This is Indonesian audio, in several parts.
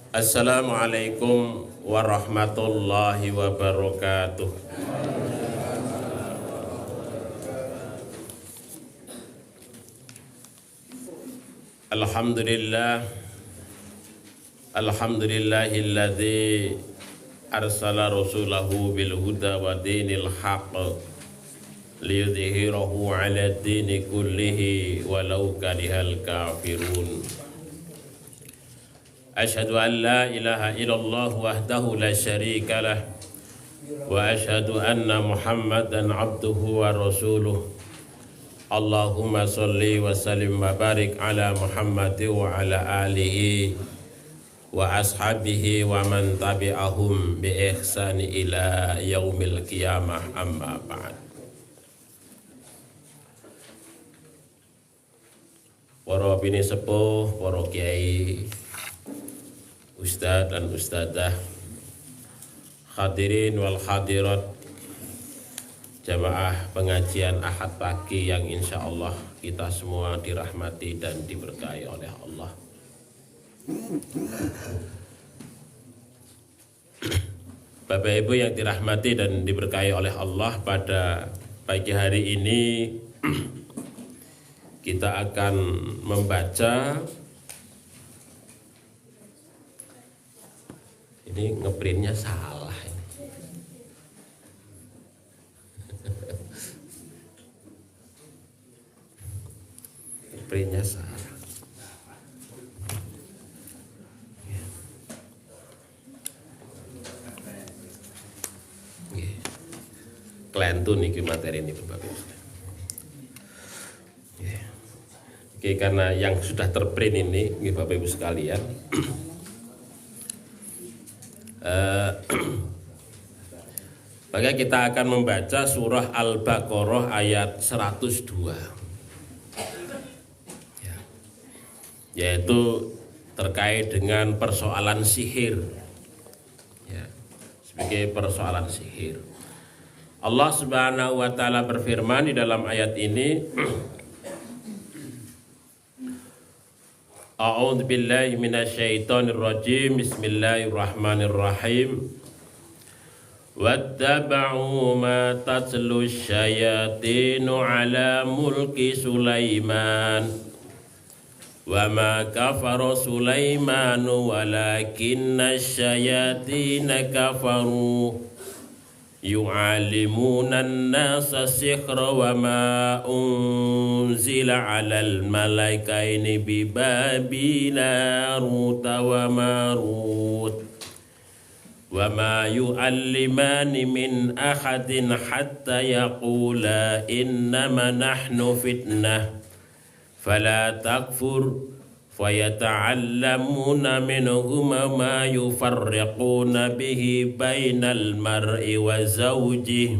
Assalamualaikum warahmatullahi wabarakatuh. Alhamdulillahilladzi arsala rasulahu bil huda wa dinil haqq liyudhhirahu 'ala dini kullihi walau karihal kafirun. Asyhadu an la ilaha illallah wahdahu la syarika lah wa asyhadu anna Muhammadan abduhu wa rasuluh. Allahumma sholli wa sallim wa barik ala Muhammad wa ala alihi wa ashabihi wa man tabi'ahum bi ihsani ila yaumil qiyamah, amma ba'd. Para bini sepuh, para kiai, ustadz dan ustadzah, hadirin wal hadirat, jamaah pengajian Ahad pagi yang insya Allah kita semua dirahmati dan diberkahi oleh Allah. Bapak Ibu yang dirahmati dan diberkahi oleh Allah, pada pagi hari ini kita akan membaca, ini ngeprintnya salah ini. Ngeprintnya salah. Kelentun nih materi ini Bapak Ibu. Oke, karena yang sudah terprint ini Bapak Ibu sekalian, maka kita akan membaca surah Al-Baqarah ayat 102, yaitu terkait dengan persoalan sihir, sebagai persoalan sihir. Allah Subhanahu wa taala berfirman di dalam ayat ini, A'udzu billahi minasyaitonir rajim. Bismillahirrahmanirrahim. Wattaba'u ma tatlu syayatinu ala mulki Sulaiman wa ma kafara Sulaimanu walakinna syayatina kafaru yu'allimuna an-nasa sihra wa ma unzila 'alal malaikaini bi Babila Ruta wa Marut wa ma yu'allimani min ahadin hatta yaqula innama nahnu fitnah fala takfur fayata'allamuna minhuma ma yufarriquna bihi bainal mar'i wa zawjihi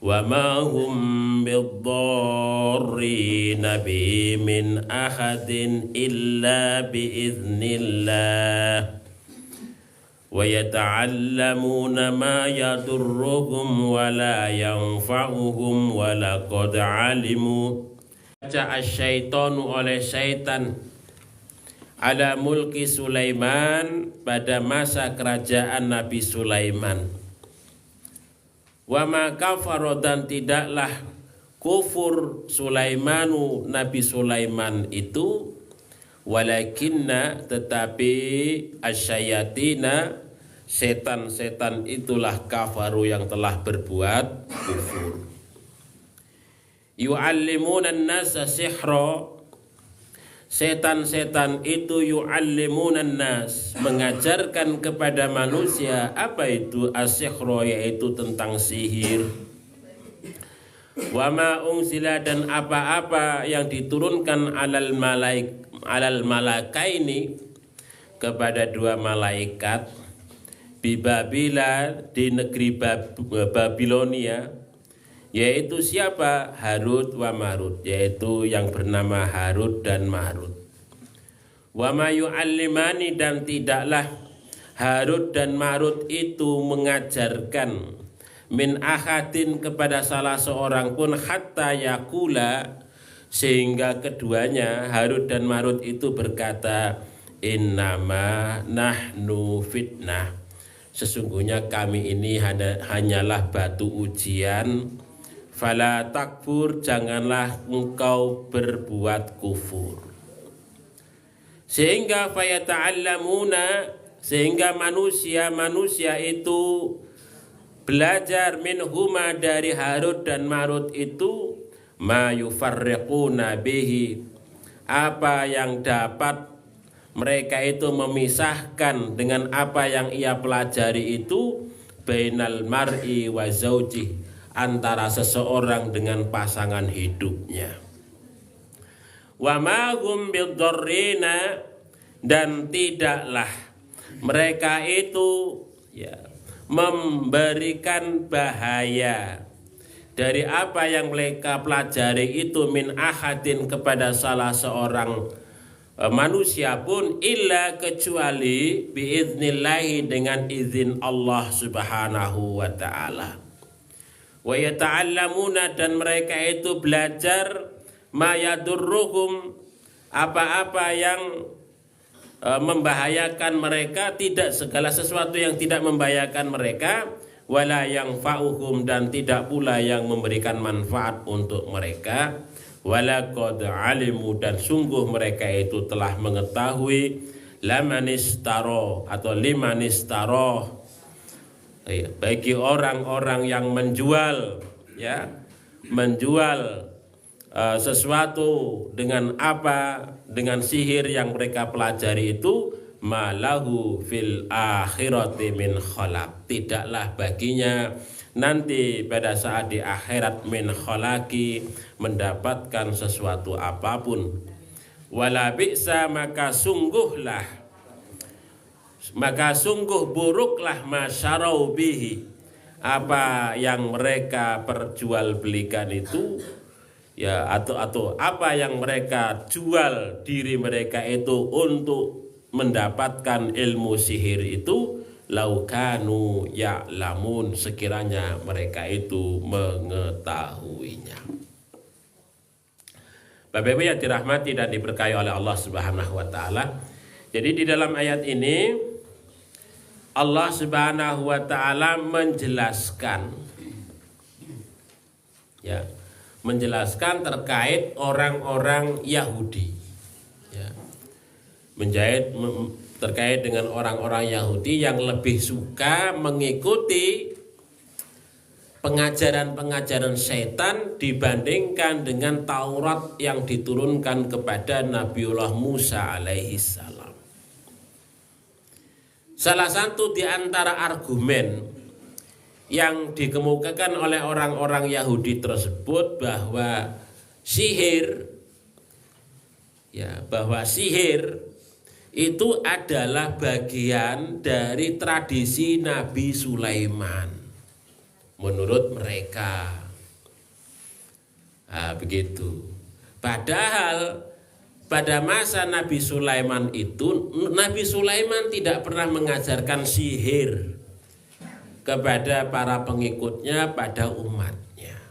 wa ma hum biddarrina bihi min ahadin illa biiznillah wa yata'allamuna ma yadurruhum wa la yanfa'uhum wa laqad alimu syaitanu oleh syaitan ala mulki Sulaiman pada masa kerajaan Nabi Sulaiman. Wa ma kafara dan tidaklah kufur Sulaimanu Nabi Sulaiman itu, walakinna tetapi asyayatina setan-setan itulah kafaru yang telah berbuat kufur. Yu'allimuna an-nasa sihra, setan-setan itu yu'allimuna an-nas mengajarkan kepada manusia apa itu as-sihra, yaitu tentang sihir. Wa ma unzila dan apa-apa yang diturunkan alal malakaini kepada dua malaikat bi Babila di negeri Babilonia, yaitu siapa? Harut wa Marut, yaitu yang bernama Harut dan Marut. Wa ma yu'allimani dan tidaklah Harut dan Marut itu mengajarkan min ahadin kepada salah seorang pun hatta yakula sehingga keduanya Harut dan Marut itu berkata innama nahnu fitnah, sesungguhnya kami ini hanyalah batu ujian. Fala takfur, janganlah engkau berbuat kufur. Sehingga fayata'allamuna, sehingga manusia itu belajar minhuma dari Harut dan Marut itu ma yufarriquna bihi, apa yang dapat mereka itu memisahkan dengan apa yang ia pelajari itu bainal mar'i wa zaujih, antara seseorang dengan pasangan hidupnya. Wa ma hum bidzarrina, dan tidaklah mereka itu memberikan bahaya dari apa yang mereka pelajari itu min ahadin kepada salah seorang manusia pun illa kecuali biiznillahi, dengan izin Allah Subhanahu wa taala. Wa yata'allamuna, dan mereka itu belajar ma yadurruhum, apa-apa yang membahayakan mereka, tidak segala sesuatu yang tidak membahayakan mereka, wala yang fa'uhum, dan tidak pula yang memberikan manfaat untuk mereka. Wala qad alimu, dan sungguh mereka itu telah mengetahui lamanistaro atau limanistaro, bagi orang-orang yang menjual sesuatu dengan apa, dengan sihir yang mereka pelajari itu, malahu fil akhirati min khalaq, tidaklah baginya nanti pada saat di akhirat min khalaqi, mendapatkan sesuatu apapun. Wala bi'sa, maka sungguh buruklah masyarau bihi, apa yang mereka perjualbelikan itu, atau apa yang mereka jual diri mereka itu untuk mendapatkan ilmu sihir itu, laukanu ya'lamun, sekiranya mereka itu mengetahuinya. Bapak Ibu yang dirahmati dan diberkahi oleh Allah Subhanahu wa taala. Jadi di dalam ayat ini Allah Subhanahu wa taala menjelaskan terkait orang-orang Yahudi. Terkait dengan orang-orang Yahudi yang lebih suka mengikuti pengajaran-pengajaran setan dibandingkan dengan Taurat yang diturunkan kepada Nabiullah Musa alaihi salam. Salah satu di antara argumen yang dikemukakan oleh orang-orang Yahudi tersebut bahwa sihir itu adalah bagian dari tradisi Nabi Sulaiman menurut mereka. Begitu. Padahal pada masa Nabi Sulaiman itu, Nabi Sulaiman tidak pernah mengajarkan sihir kepada para pengikutnya, pada umatnya.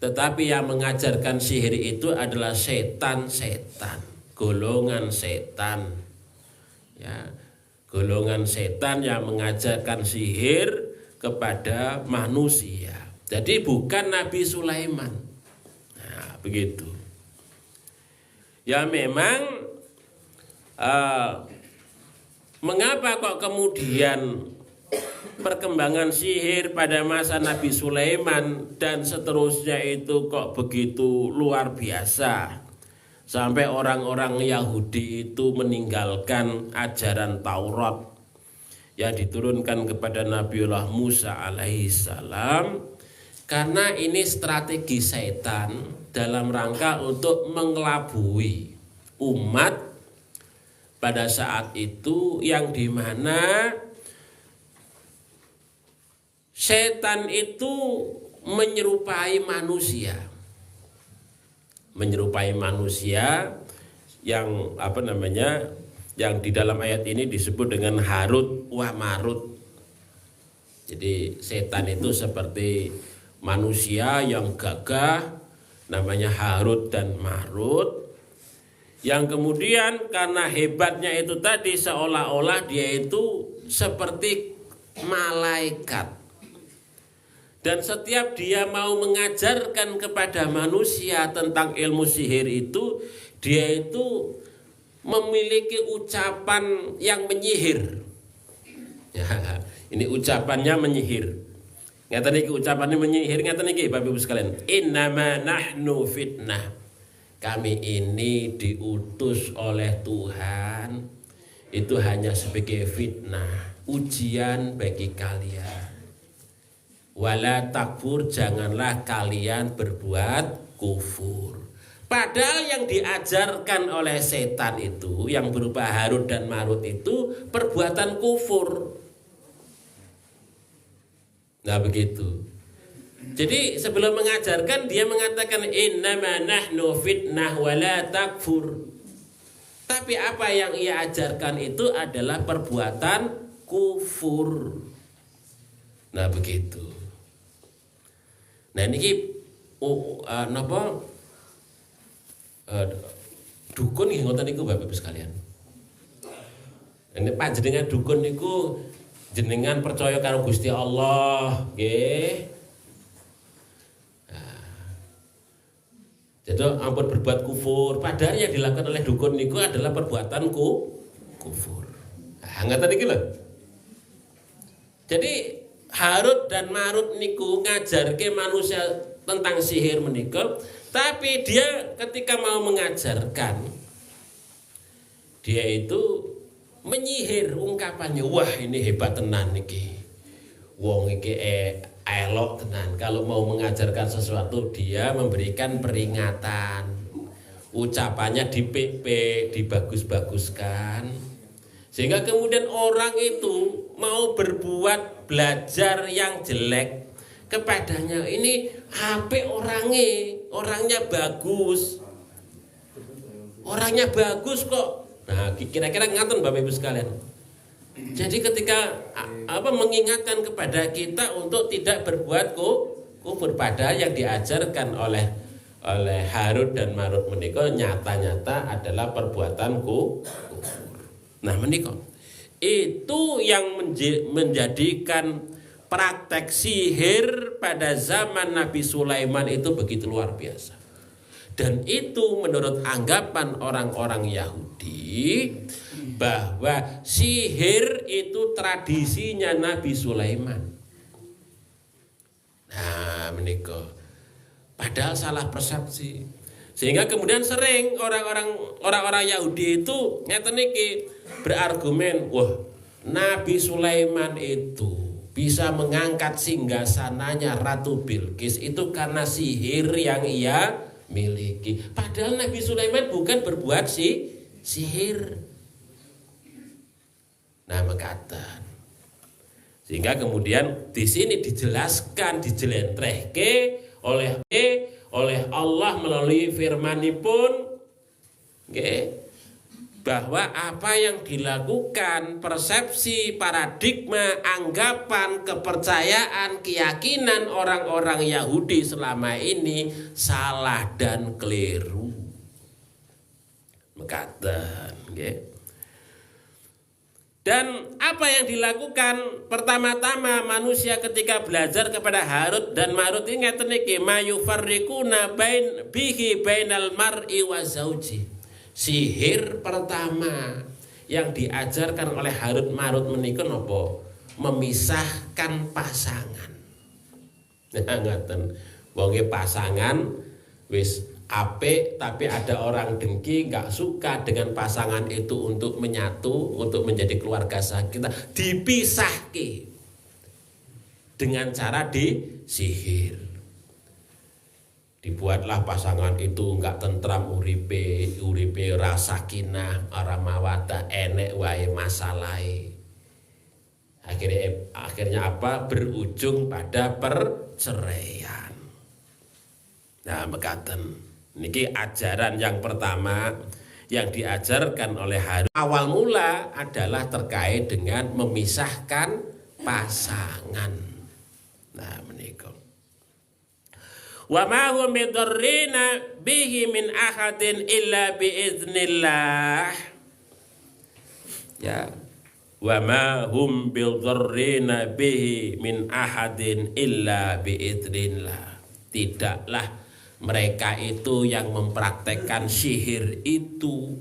Tetapi yang mengajarkan sihir itu adalah setan-setan, golongan setan. Golongan setan yang mengajarkan sihir kepada manusia. Jadi bukan Nabi Sulaiman. Begitu. Ya memang mengapa kok kemudian perkembangan sihir pada masa Nabi Sulaiman dan seterusnya itu kok begitu luar biasa, sampai orang-orang Yahudi itu meninggalkan ajaran Taurat yang diturunkan kepada Nabiullah Musa alaihi salam, karena ini strategi setan dalam rangka untuk mengelabui umat pada saat itu, yang dimana setan itu menyerupai manusia yang yang di dalam ayat ini disebut dengan Harut wa Marut. Jadi setan itu seperti manusia yang gagah, namanya Harut dan Marut, yang kemudian karena hebatnya itu tadi seolah-olah dia itu seperti malaikat. Dan setiap dia mau mengajarkan kepada manusia tentang ilmu sihir itu, dia itu memiliki ucapan yang menyihir. Ya, ini ucapannya menyihir. Ngeten iki ucapannya menyihir, ngeten iki Bapak Ibu sekalian. Innama nahnu fitnah. Kami ini diutus oleh Tuhan itu hanya sebagai fitnah, ujian bagi kalian. Wala takfur, janganlah kalian berbuat kufur. Padahal yang diajarkan oleh setan itu yang berupa Harut dan Marut itu perbuatan kufur. Nah begitu. Jadi sebelum mengajarkan dia mengatakan innama nahnu fitnah wala takfur. Tapi apa yang ia ajarkan itu adalah perbuatan kufur. Nah begitu. Nah ini dukun nggih ngoten niku Bapak Ibu sekalian. Ini panjenengan dukun niku jenengan percaya karo Gusti Allah, nggih. Nah, jadi ampun berbuat kufur, padahal yang dilakukan oleh dukun niku adalah perbuatan kufur. Nah, ngoten iki lho. Jadi Harut dan Marut niku ngajarke manusia tentang sihir menika, tapi dia ketika mau mengajarkan dia itu menyihir ungkapannya. Wah ini hebat tenan niki, wong iki elok tenan. Kalau mau mengajarkan sesuatu dia memberikan peringatan, ucapannya dipik-pik, dibagus-baguskan, sehingga kemudian orang itu mau berbuat belajar yang jelek kepadanya. Ini apik orangnya bagus, orangnya bagus kok. Nah, kira-kira ngaten Bapak Ibu sekalian. Jadi ketika mengingatkan kepada kita untuk tidak berbuat kufur, padahal yang diajarkan oleh Harut dan Marut menika nyata-nyata adalah perbuatan kufur. Nah, menika itu yang menjadikan praktek sihir pada zaman Nabi Sulaiman itu begitu luar biasa. Dan itu menurut anggapan orang-orang Yahudi bahwa sihir itu tradisinya Nabi Sulaiman. Nah, menika padahal salah persepsi. Sehingga kemudian sering orang-orang Yahudi itu ngeten niki berargumen, wah, Nabi Sulaiman itu bisa mengangkat singgasananya Ratu Bilqis itu karena sihir yang ia miliki. Padahal Nabi Sulaiman bukan berbuat sihir. Nah, mekaten. Sehingga kemudian di sini dijelaskan, dijelentrehke oleh Allah melalui firman-Ipun, nggih, bahwa apa yang dilakukan, persepsi, paradigma, anggapan, kepercayaan, keyakinan orang-orang Yahudi selama ini salah dan keliru. Mekaten, nggih. Dan apa yang dilakukan pertama-tama manusia ketika belajar kepada Harut dan Marut ini ngeten niki, mayufarriquna bainal mar'i wa zauji. Sihir pertama yang diajarkan oleh Harut Marut menika napa? Memisahkan pasangan. Nah, ngaten. Wonge pasangan wis apik tapi ada orang dengki, enggak suka dengan pasangan itu untuk menyatu, untuk menjadi keluarga sakinah, dipisahke dengan cara disihir. Dibuatlah pasangan itu enggak tentram uripe rasa kinah, mawaddah, enek wae masalahe. Akhirnya apa? Berujung pada perceraian. Nah, mekaten. Niki ajaran yang pertama yang diajarkan oleh Harut. Awal mula adalah terkait dengan memisahkan pasangan. Nah menika. Wa ma hum bidarrina bihi min ahadin illa biiznillah. Ya. Wa ma hum bidarrina bihi min ahadin illa biiznillah. Tidaklah mereka itu yang mempraktekkan sihir itu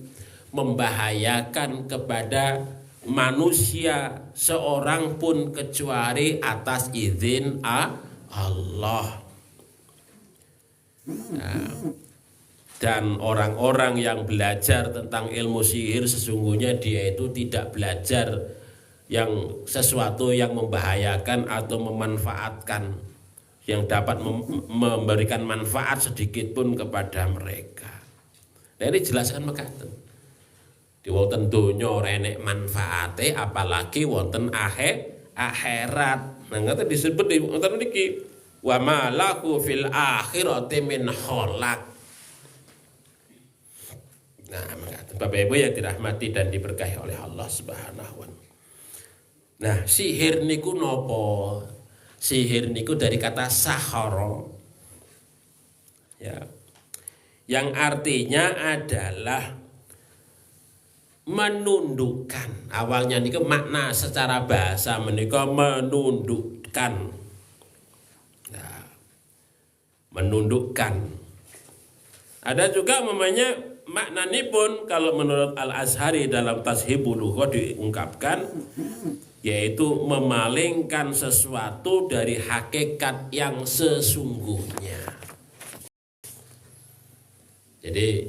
membahayakan kepada manusia seorang pun kecuali atas izin Allah. Nah, dan orang-orang yang belajar tentang ilmu sihir sesungguhnya dia itu tidak belajar yang sesuatu yang membahayakan atau memanfaatkan yang dapat memberikan manfaat sedikit pun kepada mereka. Nah, ini jelaskan mekaten. Di wonten donya ora enek manfaate apalagi wonten akhirat. Nah, ngoten disebut di wonten niki wa ma lahu fil akhirati min khalaq. Nah, Bapak Ibu yang dirahmati dan diberkahi oleh Allah Subhanahu wa taala. Nah, sihir niku nopo? Sihir niku dari kata sahara. Ya. Yang artinya adalah menundukkan. Awalnya niku makna secara bahasa menika menundukkan. Menundukkan. Ada juga namanya maknanya pun kalau menurut Al-Azhari dalam Tashibul Lughah diungkapkan yaitu memalingkan sesuatu dari hakikat yang sesungguhnya. Jadi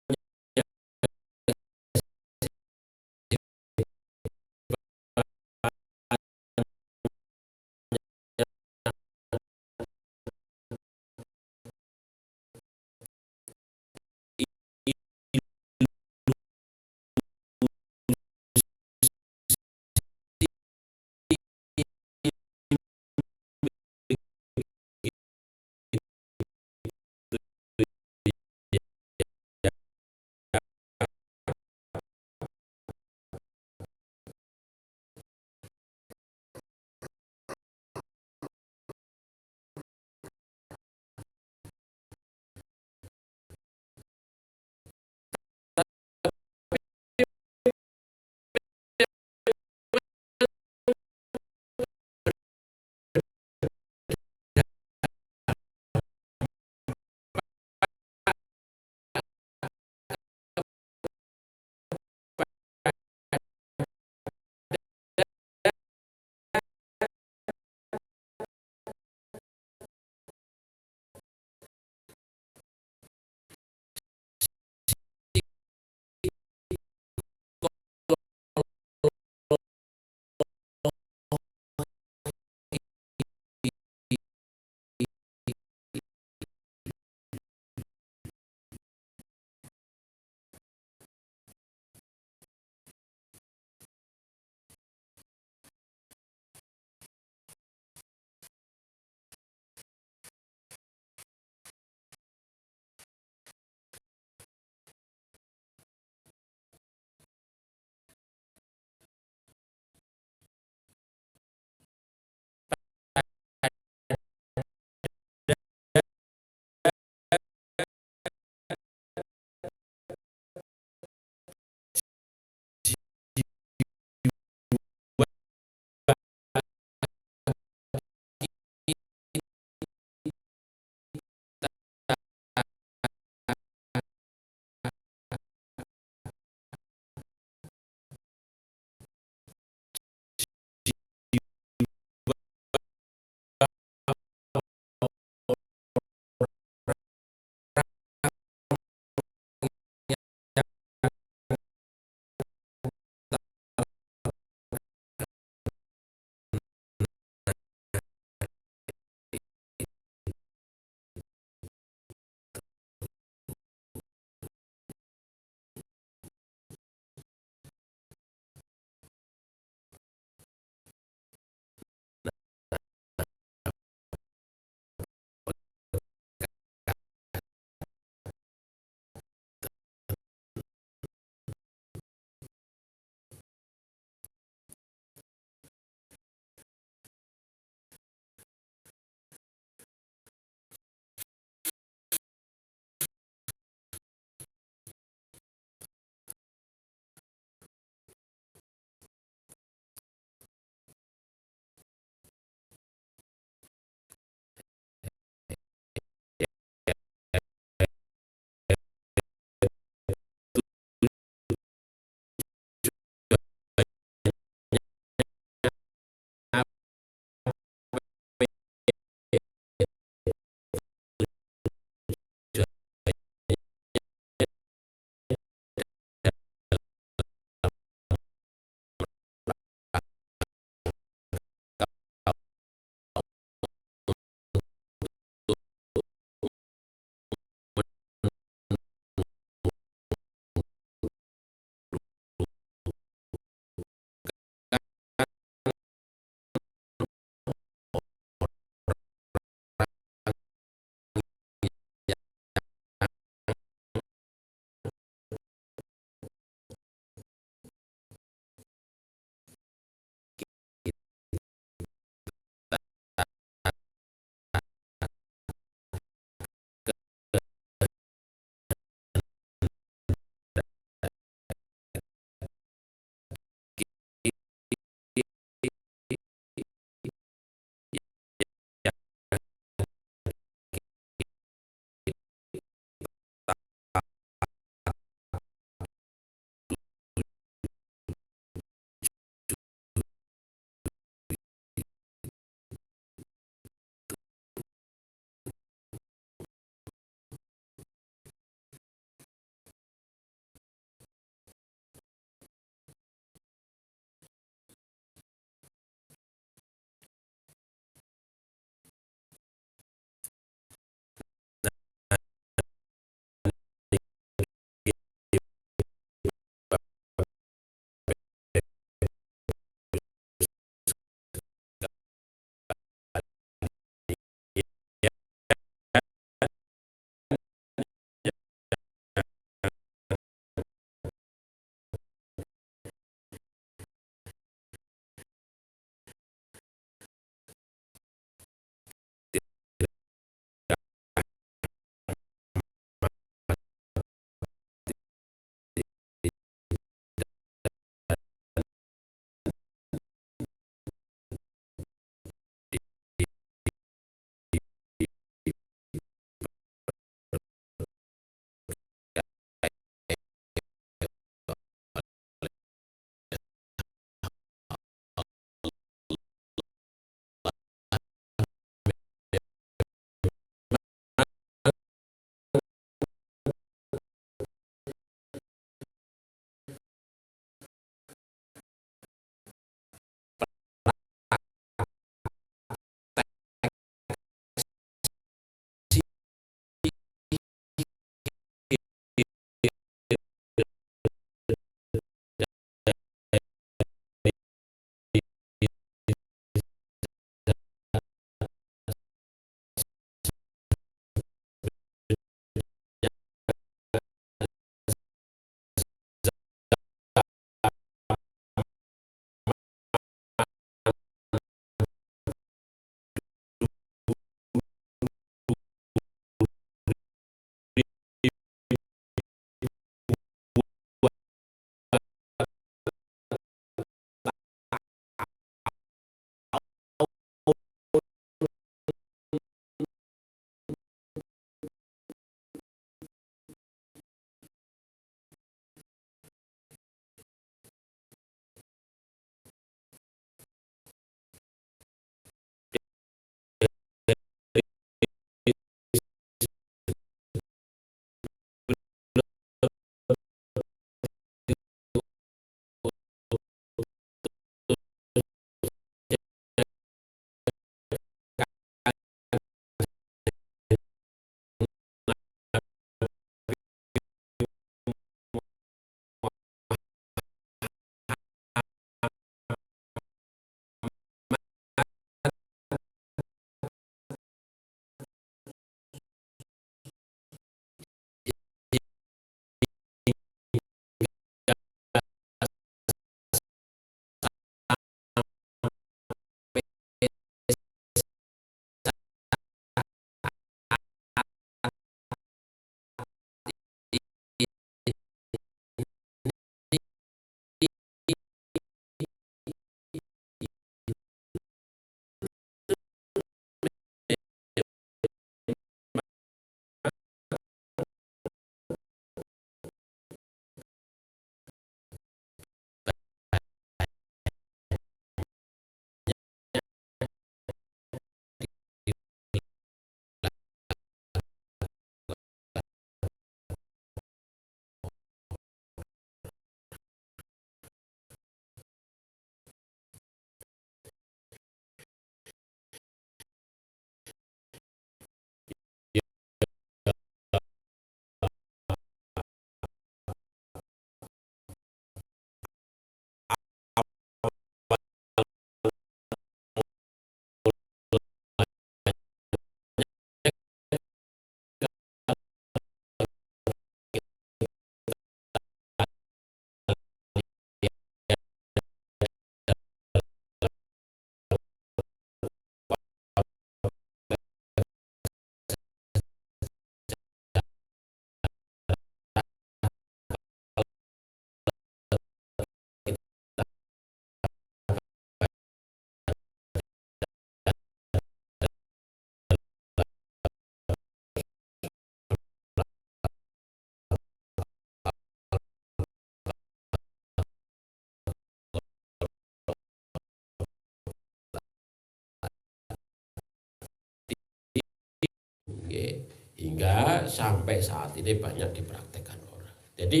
juga sampai saat ini banyak dipraktekkan orang. Jadi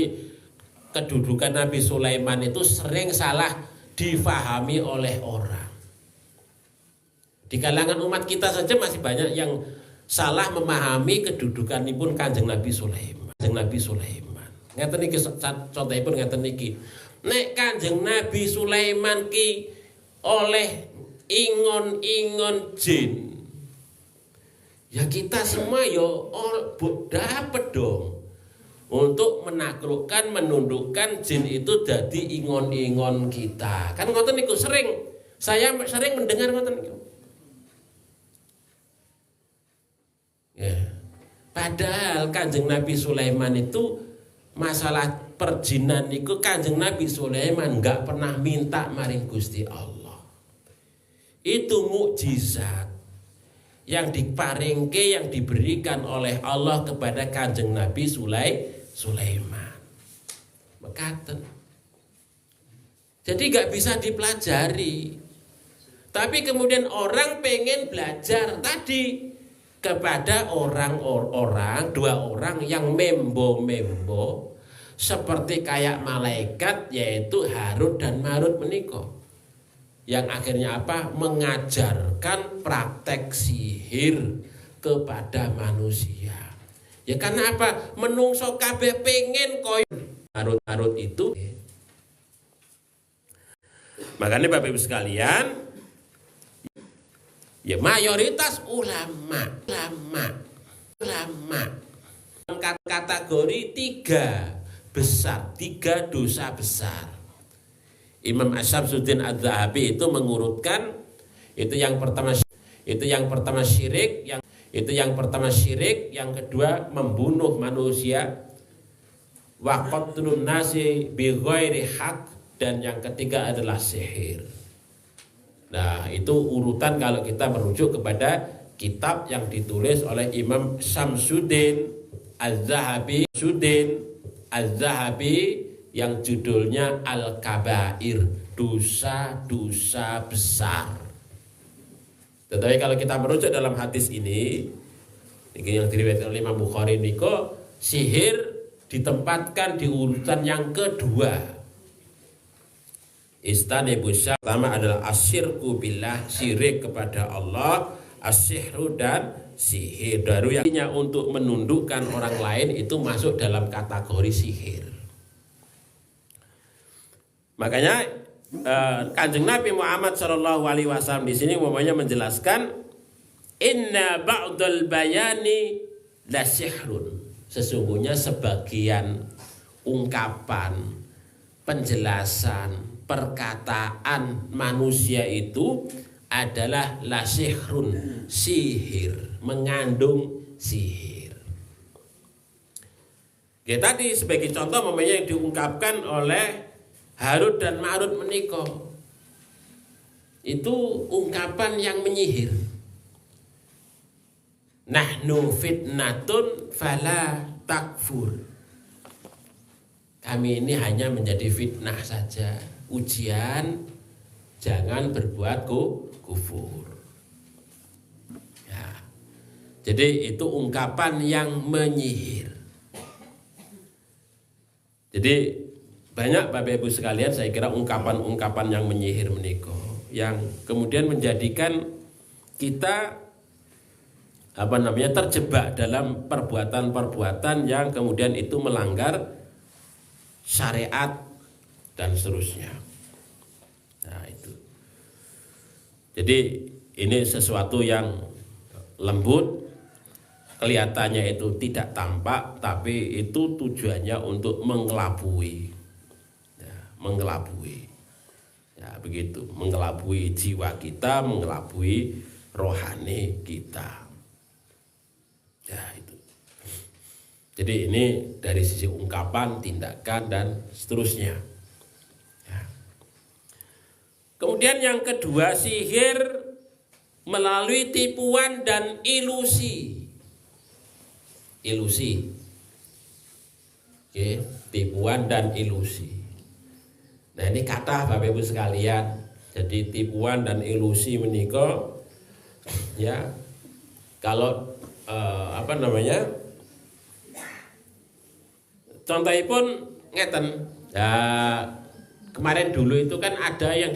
kedudukan Nabi Sulaiman itu sering salah difahami oleh orang. Di kalangan umat kita saja masih banyak yang salah memahami kedudukanipun Kanjeng Nabi Sulaiman. Kanjeng Nabi Sulaiman. Ngeten niki contohipun ngeten niki. Nek Kanjeng Nabi Sulaiman ki oleh ingon-ingon jin, ya kita semua yo dapat dong untuk menaklukkan, menundukkan jin itu jadi ingon-ingon kita. Kan ngoten niku saya sering mendengar ngoten niku. Ya. Padahal Kanjeng Nabi Sulaiman itu masalah perjinan niku Kanjeng Nabi Sulaiman enggak pernah minta maring Gusti Allah. Itu mukjizat yang diparingke, yang diberikan oleh Allah kepada Kanjeng Nabi Sulaiman. Mekaten. Jadi gak bisa dipelajari. Tapi kemudian orang pengen belajar tadi kepada orang-orang, dua orang yang membo-membo seperti kayak malaikat, yaitu Harut dan Marut menika. Yang akhirnya apa? Mengajarkan praktek sihir kepada manusia. Ya karena apa? Menungso kabeh pengen koyo Harut itu. Makanya Bapak Ibu sekalian, ya mayoritas ulama kategori tiga dosa besar. Imam Syamsuddin Az-Zahabi itu mengurutkan yang pertama syirik, yang kedua membunuh manusia, wa qatlun nasi bi ghairi haq, dan yang ketiga adalah sihir. Nah, itu urutan kalau kita merujuk kepada kitab yang ditulis oleh Imam Syamsuddin Az-Zahabi yang judulnya Al-Kabair, dosa-dosa besar. Tetapi kalau kita merujuk dalam hadis ini yang diriwayatkan oleh Imam Bukhari niko, sihir ditempatkan di urutan yang kedua. Istanibusya pertama adalah asyirku billah, syirik kepada Allah, asyihru dan sihir. Baru yang untuk menundukkan orang lain itu masuk dalam kategori sihir. Makanya Kanjeng Nabi Muhammad SAW di sini umpamanya menjelaskan inna ba'dal bayani la sihrun. Sesungguhnya sebagian ungkapan, penjelasan, perkataan manusia itu adalah la sihrun, sihir, mengandung sihir. Ya tadi sebagai contoh umpamanya yang diungkapkan oleh Harut dan Marut menika, itu ungkapan yang menyihir. Nahnu fitnatun fala takfur. Kami ini hanya menjadi fitnah saja, ujian, jangan berbuat kufur. Ya. Jadi itu ungkapan yang menyihir. Jadi banyak Bapak Ibu sekalian, saya kira ungkapan-ungkapan yang menyihir menika yang kemudian menjadikan kita terjebak dalam perbuatan-perbuatan yang kemudian itu melanggar syariat dan seterusnya. Nah, itu. Jadi ini sesuatu yang lembut, kelihatannya itu tidak tampak, tapi itu tujuannya untuk mengelabui. Ya begitu, mengelabui jiwa kita, mengelabui rohani kita. Ya itu. Jadi ini dari sisi ungkapan, tindakan dan seterusnya. Ya. Kemudian yang kedua, sihir melalui tipuan dan ilusi. Oke, tipuan dan ilusi. Nah ini kata Bapak Ibu sekalian, jadi tipuan dan ilusi menika, ya kalau contohipun ngeten. Kemarin dulu itu kan ada yang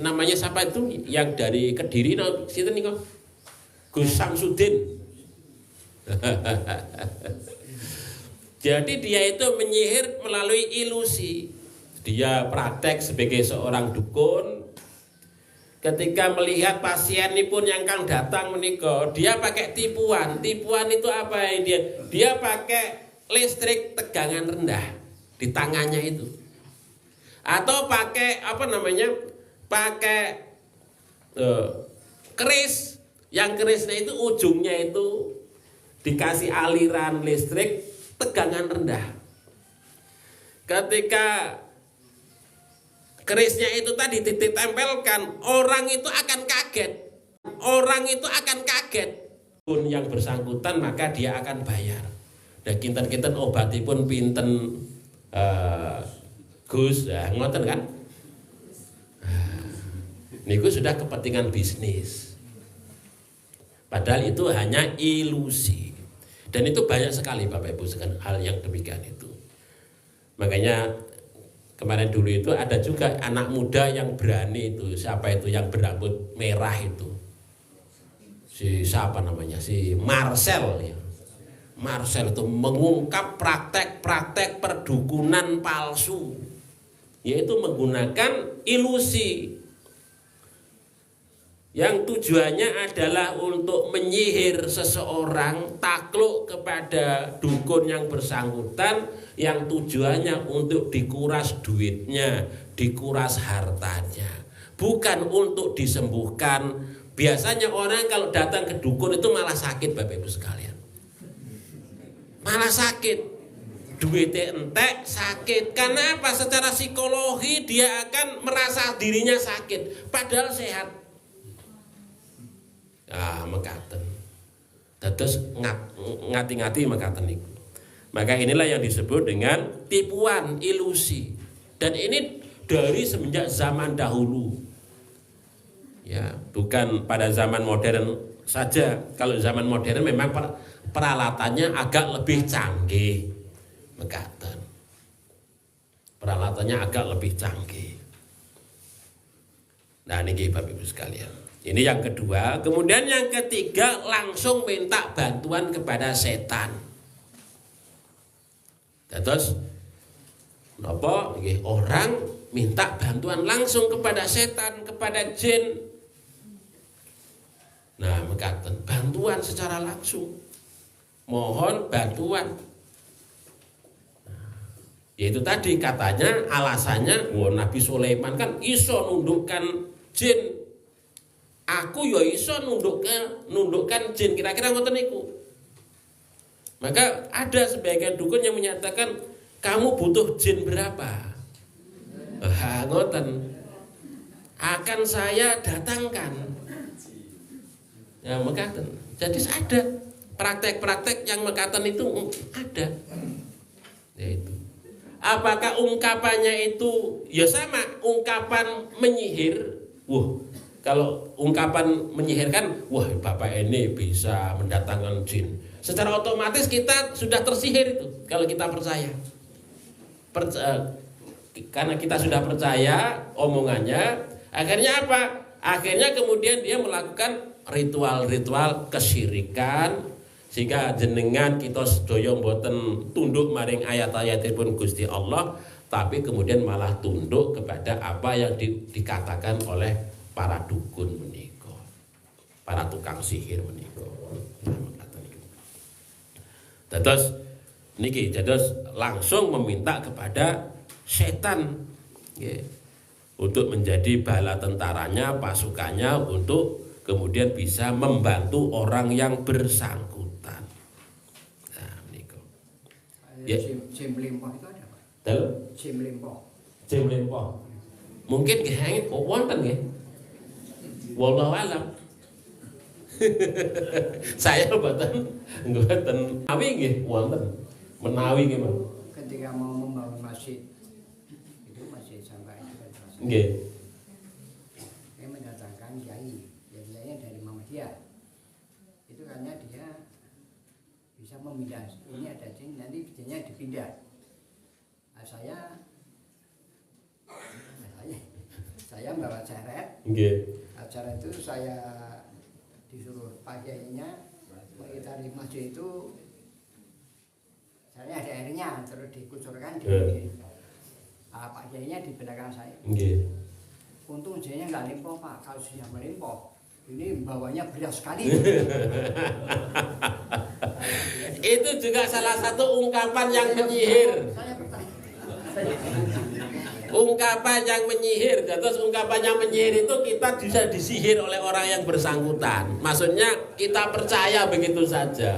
namanya siapa itu yang dari Kediri, sinten niku? Gus Samsudin. Jadi dia itu menyihir melalui ilusi. Dia praktek sebagai seorang dukun. Ketika melihat pasien ini pun yang kang datang menikah, dia pakai tipuan. Tipuan itu apa ya dia? Dia pakai listrik tegangan rendah di tangannya itu. Atau pakai pakai keris, yang kerisnya itu ujungnya itu dikasih aliran listrik tegangan rendah. Ketika kerisnya itu tadi ditempelkan, orang itu akan kaget. Pun yang bersangkutan maka dia akan bayar. Dan kinten-kinten obatipun pinten Gus, ngoten kan? Niku sudah kepentingan bisnis. Padahal itu hanya ilusi. Dan itu banyak sekali Bapak Ibu sekalian hal yang demikian itu. Makanya kemarin dulu itu ada juga anak muda yang berani itu. Siapa itu yang berambut merah itu? Si Marcel ya. Marcel itu mengungkap praktek-praktek perdukunan palsu, yaitu menggunakan ilusi yang tujuannya adalah untuk menyihir seseorang takluk kepada dukun yang bersangkutan, yang tujuannya untuk dikuras duitnya, dikuras hartanya, bukan untuk disembuhkan. Biasanya orang kalau datang ke dukun itu malah sakit Bapak Ibu sekalian, malah sakit, duitnya entek, sakit. Karena apa? Secara psikologi dia akan merasa dirinya sakit padahal sehat. Mekaten. Terus ngati-ngati mekaten niku. Maka inilah yang disebut dengan tipuan, ilusi. Dan ini dari semenjak zaman dahulu. Ya, bukan pada zaman modern saja. Kalau zaman modern memang peralatannya agak lebih canggih. Mekaten. Peralatannya agak lebih canggih. Nah, ini Bapak Ibu sekalian. Ini yang kedua. Kemudian yang ketiga, langsung minta bantuan kepada setan. Terus napa nggih, orang minta bantuan langsung kepada setan, kepada jin. Nah, mekaten, bantuan secara langsung. Mohon bantuan. Yaitu tadi katanya alasannya, Nabi Sulaiman kan iso nundukkan jin. Aku ya iso nundukkan jin, kira-kira ngoten niku. Maka ada sebagian dukun yang menyatakan, kamu butuh jin berapa? Ngoten. Akan saya datangkan. Ya mekaten. Jadi ada praktek-praktek yang mekaten itu ada. Yaitu. Apakah ungkapannya itu ya sama ungkapan menyihir? Kalau ungkapan menyihirkan, Bapak ini bisa mendatangkan jin. Secara otomatis kita sudah tersihir itu kalau kita percaya. Karena kita sudah percaya omongannya, akhirnya apa? Akhirnya kemudian dia melakukan ritual-ritual kesyirikan, sehingga jenengan kita sedaya mboten tunduk maring ayat-ayatipun Gusti Allah, tapi kemudian malah tunduk kepada apa yang dikatakan oleh para dukun menika, para tukang sihir menika. Terus niki langsung meminta kepada setan untuk menjadi bala tentaranya, pasukannya, untuk kemudian bisa membantu orang yang bersangkutan. Nah, menika. Jim Limpoh itu ada Pak? Jim Limpoh. Mungkin nggih wonten nggih. Wallahu alam. Saya mboten menawi nggih wonten. Menawi nggih, Mas. Ketika mau membangun masjid itu masjid sampai nggih. Saya mendatangkan kiai. Kiainya dari Muhammadiyah. Itu karena dia bisa memindah. Ini ada jin, nanti jinnya dipindah. Nah, saya bawa ceret. Nggih. Acara itu saya disuruh Pak Kiainya mengitari masjid itu, saya ada airnya terus dikucurkan di Pak Kiainya di belakang saya. Nggih. Untung jadinya nggak limpah Pak, kalau sudah melimpah ini bawanya beras sekali. Itu juga salah satu ungkapan yang menyihir. Saya bertanya. Ungkapan yang menyihir. Terus ungkapan yang menyihir itu kita bisa disihir oleh orang yang bersangkutan. Maksudnya kita percaya begitu saja.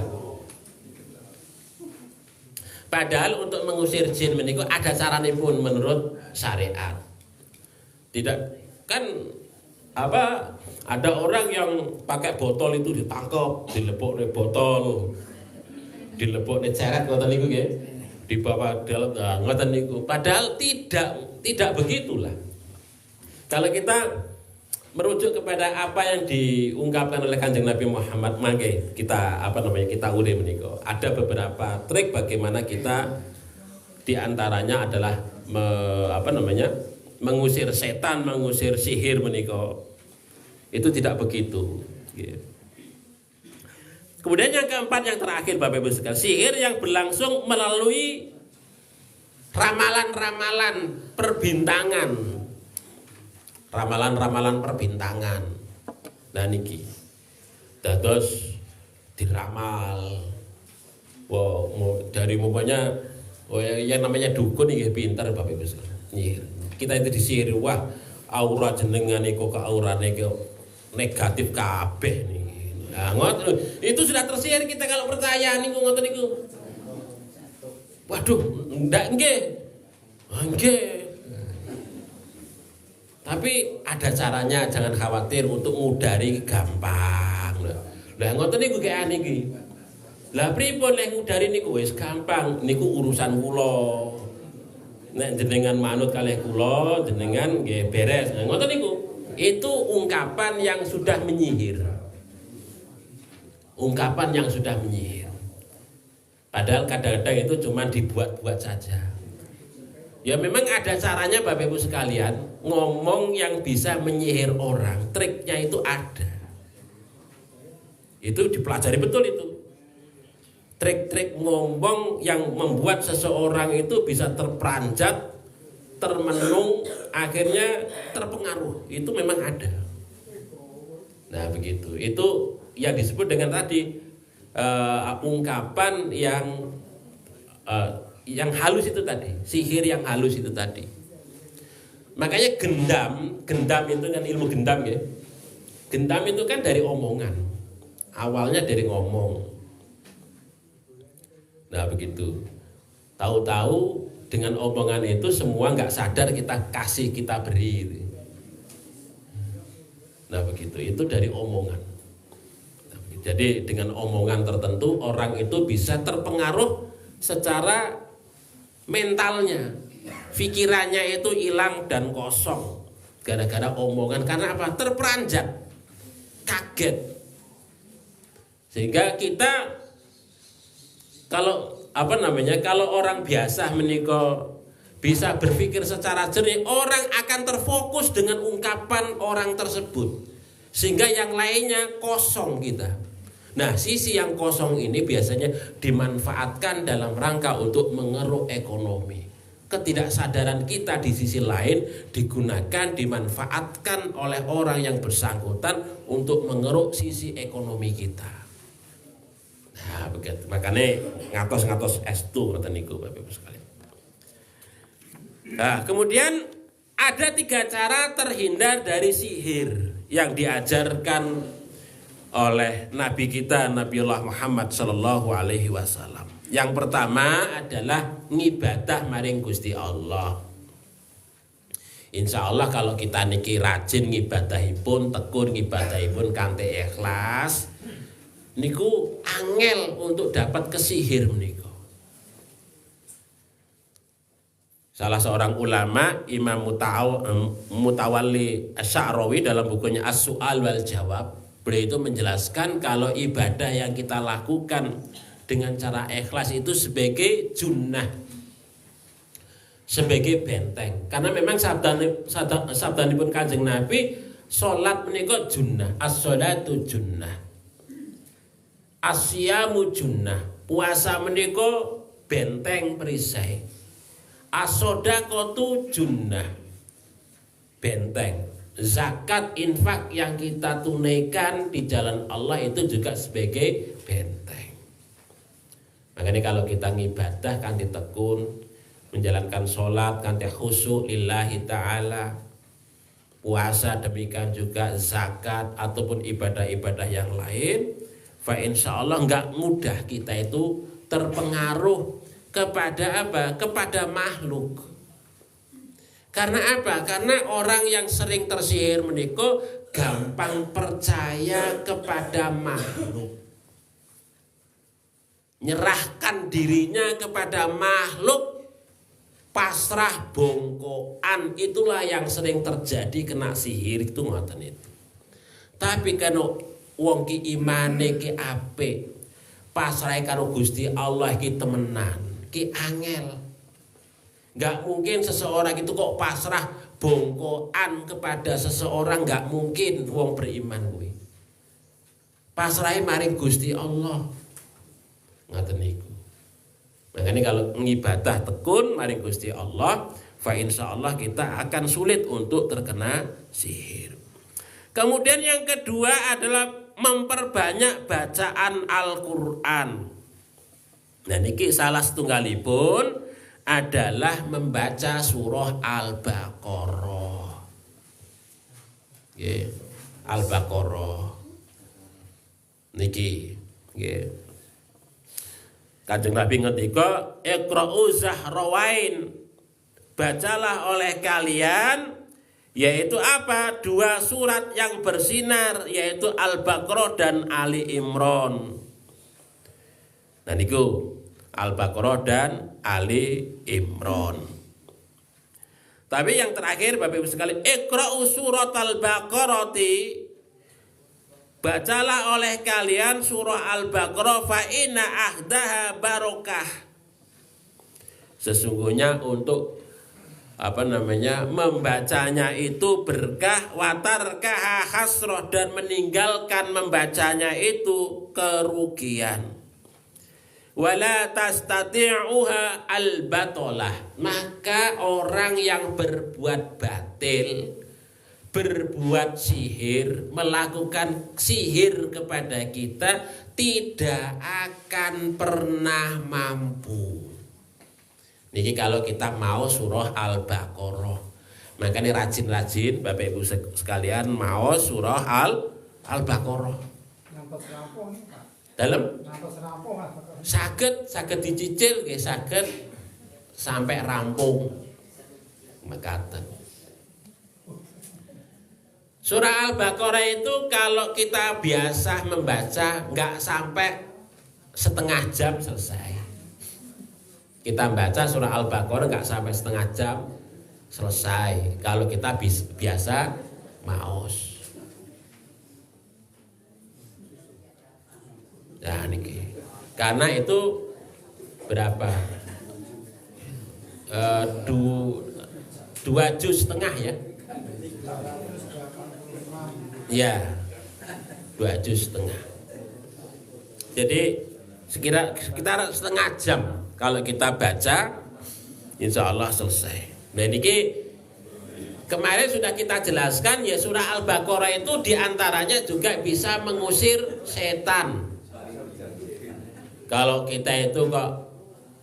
Padahal untuk mengusir jin meniku ada caranya pun menurut syariat. Tidak kan apa? Ada orang yang pakai botol itu ditangkap, dilepok di botol, dilepok di ceret, ngoten niku nggih, dibawa dalam, ngoten niku. Padahal tidak begitulah. Kalau kita merujuk kepada apa yang diungkapkan oleh Kanjeng Nabi Muhammad, mangke kita kita uli menika. Ada beberapa trik bagaimana kita diantaranya adalah mengusir setan, mengusir sihir menika. Itu tidak begitu. Kemudian yang keempat, yang terakhir Bapak Ibu sekalian, sihir yang berlangsung melalui ramalan-ramalan perbintangan. Ramalan-ramalan perbintangan. Nah niki dados diramal. Dari mukanya yang namanya dukun iki pintar Bapak Ibu sekalian. Kita itu disihir, wah aura jenengan iku ke aurane negatif kabeh nih. Nah, itu sudah tersihir kita kalau percaya niku ngoten niku. Waduh, nggih. Tapi ada caranya, jangan khawatir, untuk ngudari gampang. Lah ngoten niku kayak niki. Lah pripun nek ngudari niku wis gampang, niku urusan kula. Nek jenengan manut kalih kula, jenengan nggih beres. Nah, ngoten niku. Itu ungkapan yang sudah menyihir. Ungkapan yang sudah menyihir. Padahal kadang-kadang itu cuma dibuat-buat saja. Ya memang ada caranya Bapak Ibu sekalian, ngomong yang bisa menyihir orang, triknya itu ada. Itu dipelajari betul itu. Trik-trik ngomong yang membuat seseorang itu bisa terperanjat, termenung, akhirnya terpengaruh. Itu memang ada. Nah begitu. Itu yang disebut dengan tadi ungkapan yang halus itu tadi, sihir yang halus itu tadi. Makanya gendam itu kan ilmu gendam ya. Gendam itu kan dari omongan. Awalnya dari ngomong. Nah begitu. Tahu-tahu dengan omongan itu semua nggak sadar kita kasih, kita beri. Nah begitu, itu dari omongan. Nah, jadi dengan omongan tertentu orang itu bisa terpengaruh secara mentalnya, pikirannya itu hilang dan kosong gara-gara omongan. Karena apa? Terperanjat, kaget. Sehingga kita kalau orang biasa menikah bisa berpikir secara jernih, orang akan terfokus dengan ungkapan orang tersebut, sehingga yang lainnya kosong kita. Nah sisi yang kosong ini biasanya dimanfaatkan dalam rangka untuk mengeruk ekonomi. Ketidaksadaran kita di sisi lain digunakan, dimanfaatkan oleh orang yang bersangkutan untuk mengeruk sisi ekonomi kita. Nah begitu, makanya ngatos-ngatos estu ngoten niku Bapak Ibu sekalian. Nah, kemudian ada 3 cara terhindar dari sihir yang diajarkan oleh Nabi kita Nabiullah Muhammad sallallahu alaihi wasallam. Yang pertama adalah ngibadah maring Gusti Allah. Insya Allah kalau kita niki rajin ngibadahipun, tekun ngibadahipun kanthi ikhlas, niku angel untuk dapat kesihir niku. Salah seorang ulama, Imam Mutawalli Asy'arawi dalam bukunya As-Su'al wal Jawab, beliau itu menjelaskan kalau ibadah yang kita lakukan dengan cara ikhlas itu sebagai junnah. sebagai benteng. Karena memang sabdanipun Kanjeng Nabi, salat menika junnah, as-sholatu junnah, asyamu junnah, puasa menika benteng perisai, as-shodaqatu junnah, benteng. Zakat infak yang kita tunaikan di jalan Allah itu juga sebagai benteng. Makanya kalau kita ngibadah kan ditekun, menjalankan sholat kan khusyuk lillahi ta'ala, puasa demikian juga, zakat ataupun ibadah-ibadah yang lain, fa insya Allah nggak mudah kita itu terpengaruh kepada apa? Kepada makhluk. Karena apa? Karena orang yang sering tersihir menika gampang percaya kepada makhluk. Nyerahkan dirinya kepada makhluk, pasrah bongkoan, itulah yang sering terjadi kena sihir itu ngoten itu. Tapi kalau wong ki imane ki apik, pasrah karo Gusti Allah ki temenan, ki angel. Gak mungkin seseorang itu kok pasrah bongkoan kepada seseorang, gak mungkin wong beriman kuwi. Pasrahe maring Gusti Allah. Ngoten niku. Makanya kalau ngibadah tekun maring Gusti Allah, fa insyaallah kita akan sulit untuk terkena sihir. Kemudian yang kedua adalah memperbanyak bacaan Al-Qur'an. Nah niki salah setunggalipun adalah membaca surah Al-Baqarah. Nggih, Al-Baqarah. Niki, nggih. Kanjeng Nabi ngendika, "Iqra'u Zahrawain." Bacalah oleh kalian, yaitu apa? Dua surat yang bersinar, yaitu Al-Baqarah dan Ali Imran. Nah niku Al-Baqarah dan Ali Imran. Tapi yang terakhir Bapak Ibu sekalian, Iqra'u surat Al-Baqarati, bacalah oleh kalian surah Al-Baqarah, fa inna ahdaha barokah. Sesungguhnya untuk membacanya itu berkah, watarkaha hasroh, dan meninggalkan membacanya itu kerugian. Wala tastati'uha al-batolah, maka orang yang berbuat batil, berbuat sihir, melakukan sihir kepada kita tidak akan pernah mampu. Niki kalau kita mau surah Al-Baqarah, makanya rajin-rajin Bapak Ibu sekalian mau surah Al-Baqarah. Dalam saged dicicil nggih, saged sampai rampung mekaten. Surah Al-Baqarah itu kalau kita biasa membaca nggak sampai setengah jam selesai. Kita baca surah Al-Baqarah nggak sampai setengah jam selesai kalau kita biasa maos. Nah niki, karena itu berapa? 2 juz setengah ya? Ya, 2 juz setengah. Jadi sekitar setengah jam kalau kita baca, insya Allah selesai. Nah niki kemarin sudah kita jelaskan ya, surah Al-Baqarah itu diantaranya juga bisa mengusir setan. Kalau kita itu kok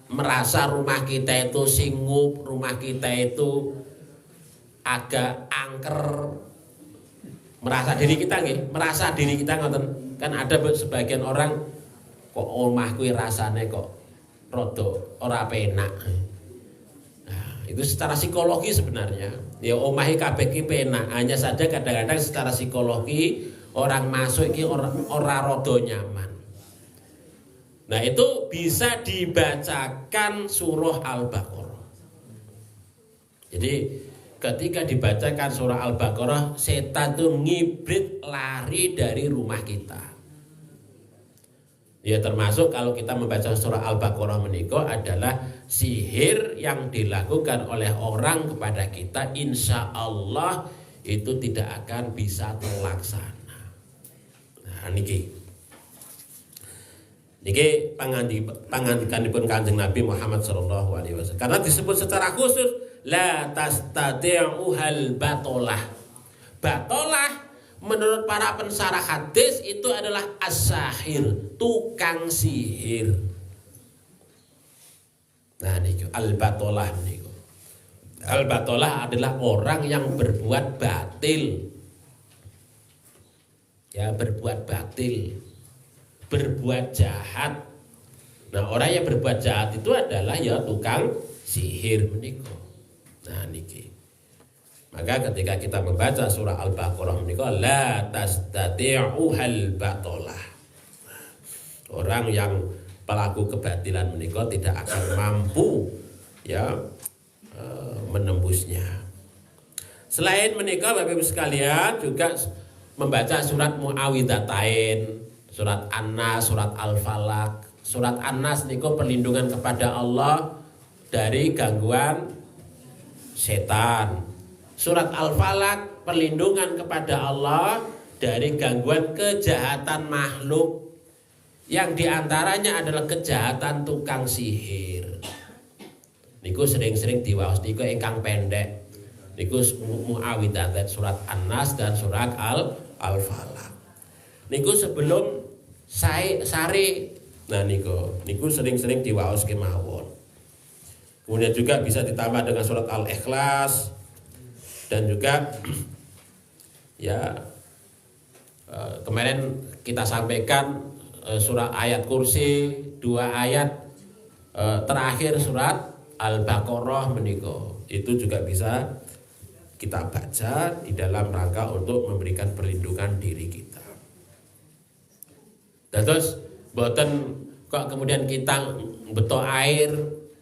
merasa rumah kita itu singup, rumah kita itu agak angker, merasa diri kita ngoten. Kan ada sebagian orang kok omah kuwi rasane kok rada ora penak. Nah, itu secara psikologi sebenarnya. Ya omahe kabeh ki penak, hanya saja kadang-kadang secara psikologi orang masuk iki ora rada nyaman. Nah itu bisa dibacakan surah Al-Baqarah. Jadi ketika dibacakan surah Al-Baqarah, setan itu ngibrit lari dari rumah kita. Ya termasuk kalau kita membaca surah Al-Baqarah menika adalah sihir yang dilakukan oleh orang kepada kita, insya Allah itu tidak akan bisa terlaksana. Nah niki pangandikanipun Kanjeng Nabi Muhammad sallallahu alaihi wasallam. Karena disebut secara khusus la tastati'uhal batolah. Batolah menurut para pensarah hadis itu adalah as-sahir, tukang sihir. Nah niku al-batolah niku. Al-batolah adalah orang yang berbuat batil. Ya, berbuat batil, berbuat jahat. Nah, orang yang berbuat jahat itu adalah ya tukang sihir menika. Nah niki. Maka ketika kita membaca surah Al-Baqarah menika la tastati'uhal batolah. Orang yang pelaku kebatilan menika tidak akan mampu ya menembusnya. Selain menika Bapak Ibu sekalian juga membaca surat Muawwidzatain, surat An-Nas, surat Al-Falaq. Surat An-Nas niku perlindungan kepada Allah dari gangguan setan. Surat Al-Falaq perlindungan kepada Allah dari gangguan kejahatan makhluk, yang diantaranya adalah kejahatan tukang sihir. Niku sering-sering diwaos niku ingkang pendek. Niku Muawwidzatain, surat An-Nas dan surat Al-Falaq. Niku sebelum sare. Nah niku sering-sering diwaos kemawon. Kemudian juga bisa ditambah dengan surat Al-Ikhlas. Dan juga ya kemarin kita sampaikan surah ayat kursi, 2 ayat terakhir surat Al-Baqarah menika. Itu juga bisa kita baca di dalam rangka untuk memberikan perlindungan diri kita. Dan terus boten kok kemudian kita beto air,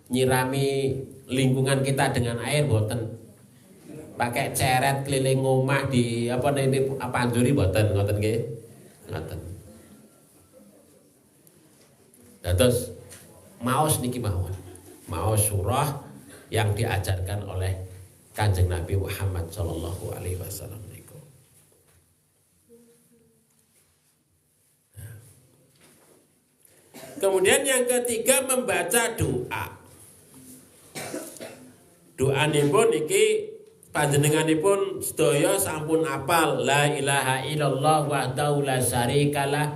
nyirami lingkungan kita dengan air, boten. Pakai ceret keliling omah di panjuri boten ngoten nggih. Ngoten. Terus maos niki mawon. Maos surah yang diajarkan oleh Kanjeng Nabi Muhammad sallallahu alaihi wasallam niku. Kemudian yang ketiga membaca doa. Doa nipun niki panjenenganipun sedaya sampun apal la ilaha illallah wahdahu la syarikalah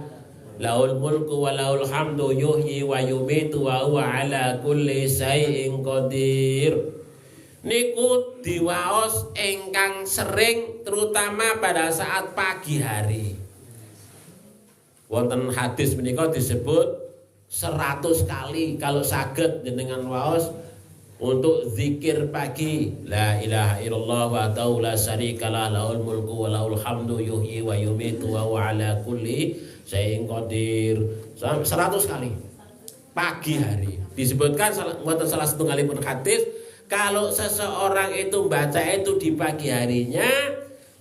lahul mulku wa lahul hamdu yuhyi wa yumitu wa huwa ala kulli syai'in qadir. Niku diwaos ingkang sering terutama pada saat pagi hari. Wonten hadis menika disebut 100 kali kalau saged jenengan waos untuk zikir pagi la ilaha illallah wahdahu la syarikalah lahul mulku wa lahul hamdu yuhyi wa yumitu wa huwa ala kulli syai'in qadir 100 kali pagi hari. Disebutkan wonten salah setunggalipun hadis kalau seseorang itu membaca itu di pagi harinya,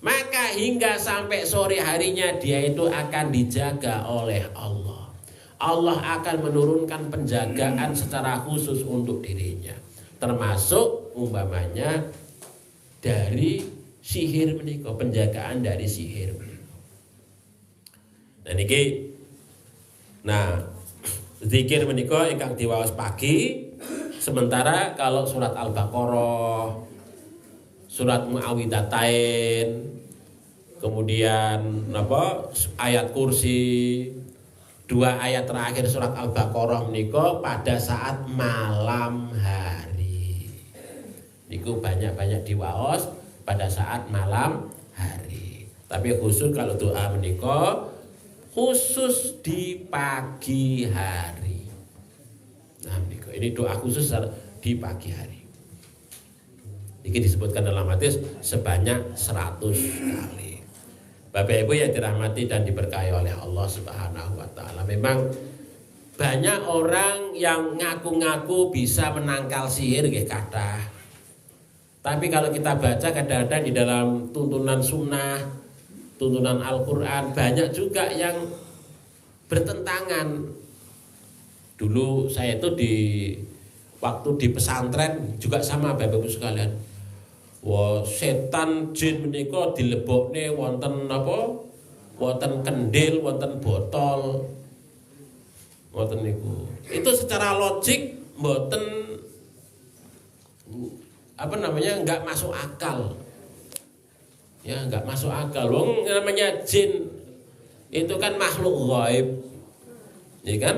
maka hingga sampai sore harinya dia itu akan dijaga oleh Allah. Allah akan menurunkan penjagaan secara khusus untuk dirinya. Termasuk umpamanya dari sihir menika, penjagaan dari sihir menika. Nah zikir menika ingkang diwaos pagi, sementara kalau surat Al-Baqarah, surat Muawwidzatain, kemudian ayat kursi, 2 ayat terakhir surat Al-Baqarah menika pada saat malam hari. Niku banyak-banyak diwaos pada saat malam hari. Tapi khusus kalau doa menika khusus di pagi hari. Nah, menika ini doa khusus di pagi hari. Ini disebutkan dalam hadis sebanyak 100 kali. Bapak Ibu yang dirahmati dan diberkahi oleh Allah Subhanahu wa taala. Memang banyak orang yang ngaku-ngaku bisa menangkal sihir nggih kathah. Tapi kalau kita baca kadang-kadang di dalam tuntunan sunnah, tuntunan Al-Quran, banyak juga yang bertentangan Dulu saya itu waktu di pesantren juga sama Bapak Ibu sekalian. Wah, setan jin menika dilebokne wonten apa? Wonten kendil, wonten botol. Wonten niku. Itu secara logik mboten enggak masuk akal. Ya, enggak masuk akal. Wong namanya jin itu kan makhluk gaib. Ya kan?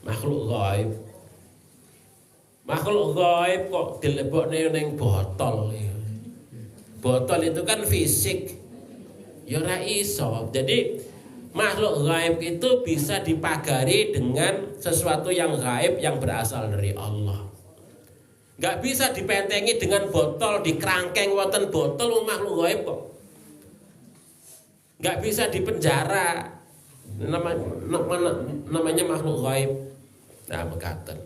Makhluk gaib. Makhluk gaib kok dilebokne ning botol. Botol itu kan fisik. Ya ora iso. Jadi makhluk gaib itu bisa dipagari dengan sesuatu yang gaib yang berasal dari Allah. Enggak bisa dipentengi dengan botol, dikerangkeng wonten botol makhluk gaib kok. Enggak bisa dipenjara. Namanya makhluk gaib. Nah, mekaten.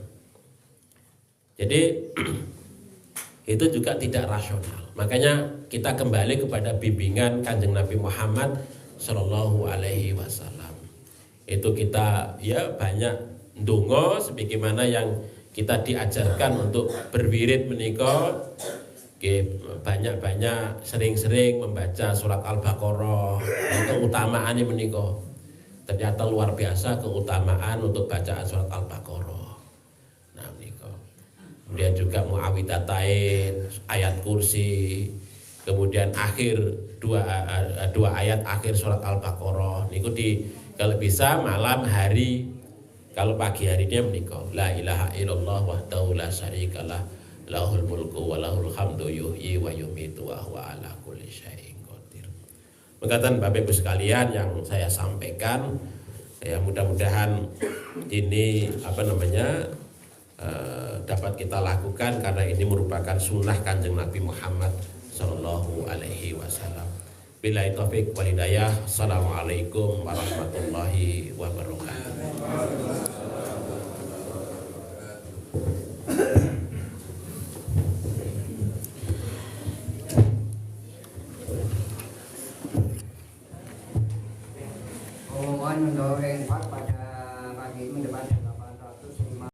Jadi itu juga tidak rasional. Makanya kita kembali kepada bimbingan Kanjeng Nabi Muhammad Sallallahu Alaihi Wasallam. Itu kita ya banyak ndonga sebagaimana yang kita diajarkan untuk berwirid menika. Banyak-banyak sering-sering membaca surat Al-Baqarah. Keutamaannya menika. Ternyata luar biasa keutamaan untuk bacaan surat Al-Baqarah. Nah, menika. Kemudian juga Muawwidhatain, ayat kursi, kemudian akhir dua ayat akhir surat Al-Baqarah. Niku kalau bisa malam hari, kalau pagi harinya menika. La ilaha illallah wahdahu la syarikalah, lahul mulku wa lahul hamdu yuhyi wa yumitu wa huwa ala kulli syai'in qadir. Mengatakan Bapak Ibu sekalian yang saya sampaikan, ya mudah-mudahan ini dapat kita lakukan karena ini merupakan sunnah Kanjeng Nabi Muhammad Sallallahu Alaihi Wasallam. Billahi taufiq wal hidayah. Assalamualaikum warahmatullahi wabarakatuh. Mohon untuk yang pada pagi mendepan